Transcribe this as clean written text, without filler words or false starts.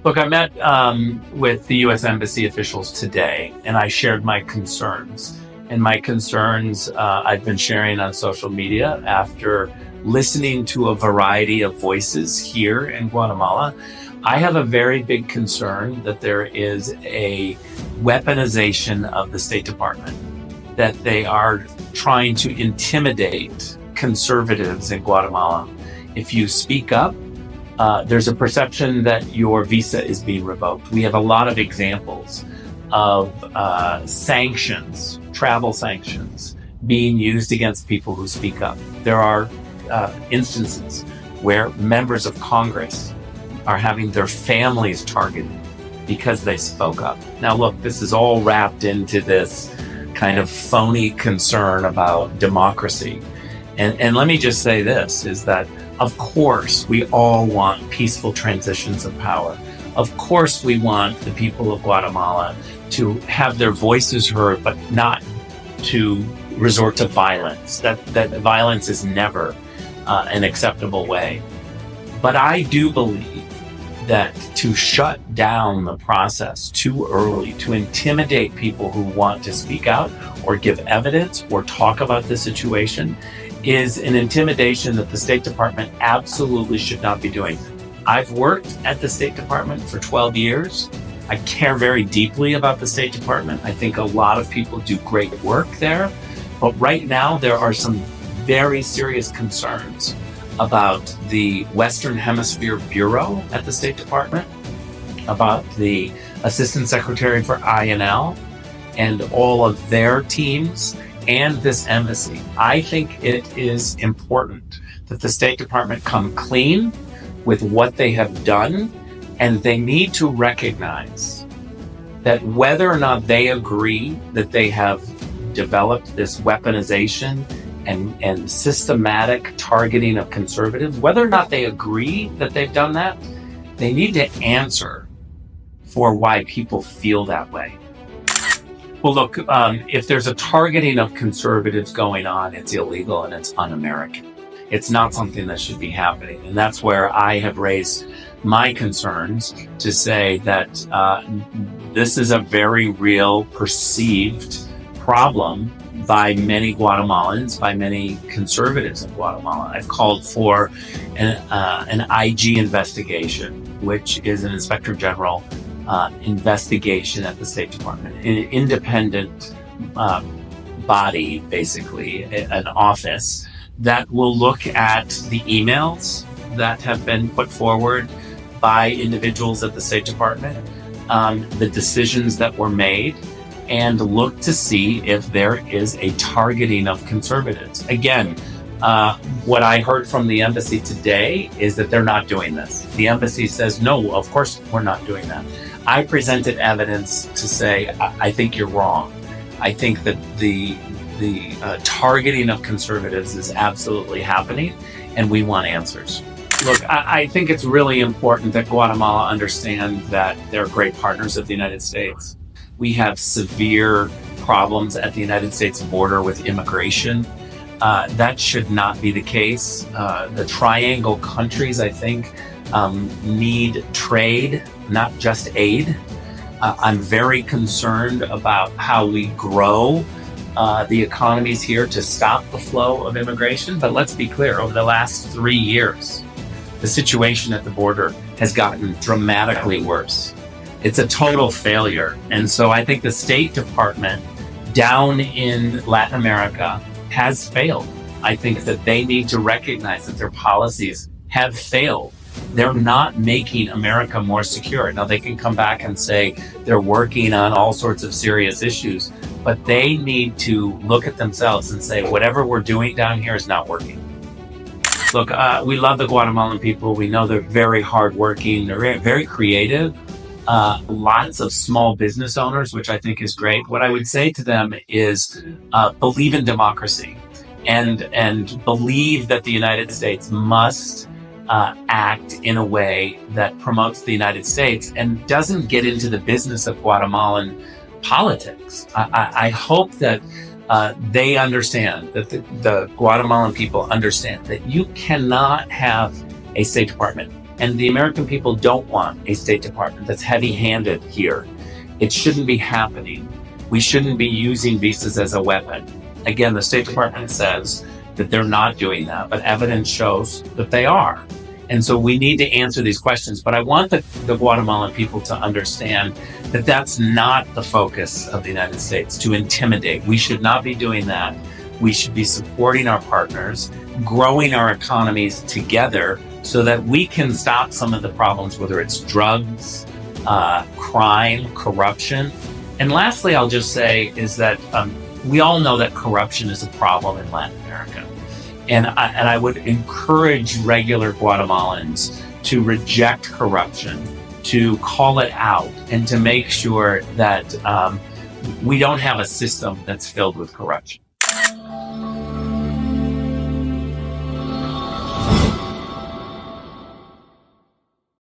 Look, I met with the U.S. Embassy officials today, and I shared my concerns. And my concerns I've been sharing on social media after listening to a variety of voices here in Guatemala. I have a very big concern that there is a weaponization of the State Department, that they are trying to intimidate conservatives in Guatemala. If you speak up, there's a perception that your visa is being revoked. We have a lot of examples of sanctions, travel sanctions, being used against people who speak up. There are instances where members of Congress are having their families targeted because they spoke up. Now, look, this is all wrapped into this kind of phony concern about democracy. And let me just say this, is that of course we all want peaceful transitions of power. Of course we want the people of Guatemala to have their voices heard, but not to resort to violence. That violence is never an acceptable way. But I do believe that to shut down the process too early, to intimidate people who want to speak out or give evidence or talk about the situation, is an intimidation that the State Department absolutely should not be doing. I've worked at the State Department for 12 years. I care very deeply about the State Department. I think a lot of people do great work there. But right now, there are some very serious concerns about the Western Hemisphere Bureau at the State Department, about the Assistant Secretary for INL and all of their teams, and this embassy. I think it is important that the State Department come clean with what they have done, and they need to recognize that whether or not they agree that they have developed this weaponization and systematic targeting of conservatives, whether or not they agree that they've done that, they need to answer for why people feel that way. Well, look, if there's a targeting of conservatives going on, it's illegal and it's un-American. It's not something that should be happening. And that's where I have raised my concerns to say that this is a very real perceived problem by many Guatemalans, by many conservatives in Guatemala. I've called for an IG investigation, which is an Inspector General investigation at the State Department, an independent body, basically, an office that will look at the emails that have been put forward by individuals at the State Department, the decisions that were made, and look to see if there is a targeting of conservatives. Again, what I heard from the embassy today is that they're not doing this. The embassy says, no, of course we're not doing that. I presented evidence to say, I think you're wrong. I think that the targeting of conservatives is absolutely happening, and we want answers. Look, I think it's really important that Guatemala understand that they're great partners of the United States. We have severe problems at the United States border with immigration. That should not be the case. The Triangle countries, I think, need trade, not just aid. I'm very concerned about how we grow the economies here to stop the flow of immigration. But let's be clear, over the last 3 years, the situation at the border has gotten dramatically worse. It's a total failure. And so I think the State Department down in Latin America has failed. I think that they need to recognize that their policies have failed. They're not making America more secure. Now, they can come back and say they're working on all sorts of serious issues, but they need to look at themselves and say, whatever we're doing down here is not working. Look, we love the Guatemalan people. We know they're very hardworking. They're very creative. Lots of small business owners, which I think is great. What I would say to them is believe in democracy and believe that the United States must act in a way that promotes the United States and doesn't get into the business of Guatemalan politics. I hope that they understand, that the Guatemalan people understand that you cannot have a State Department And the American people don't want a State Department that's heavy-handed here. It shouldn't be happening. We shouldn't be using visas as a weapon. Again, the State Department says that they're not doing that, but evidence shows that they are. And so we need to answer these questions. But I want the Guatemalan people to understand that that's not the focus of the United States, to intimidate. We should not be doing that. We should be supporting our partners, growing our economies together so that we can stop some of the problems, whether it's drugs, crime, corruption. And lastly, I'll just say is that we all know that corruption is a problem in Latin America. And I would encourage regular Guatemalans to reject corruption, to call it out, and to make sure that we don't have a system that's filled with corruption.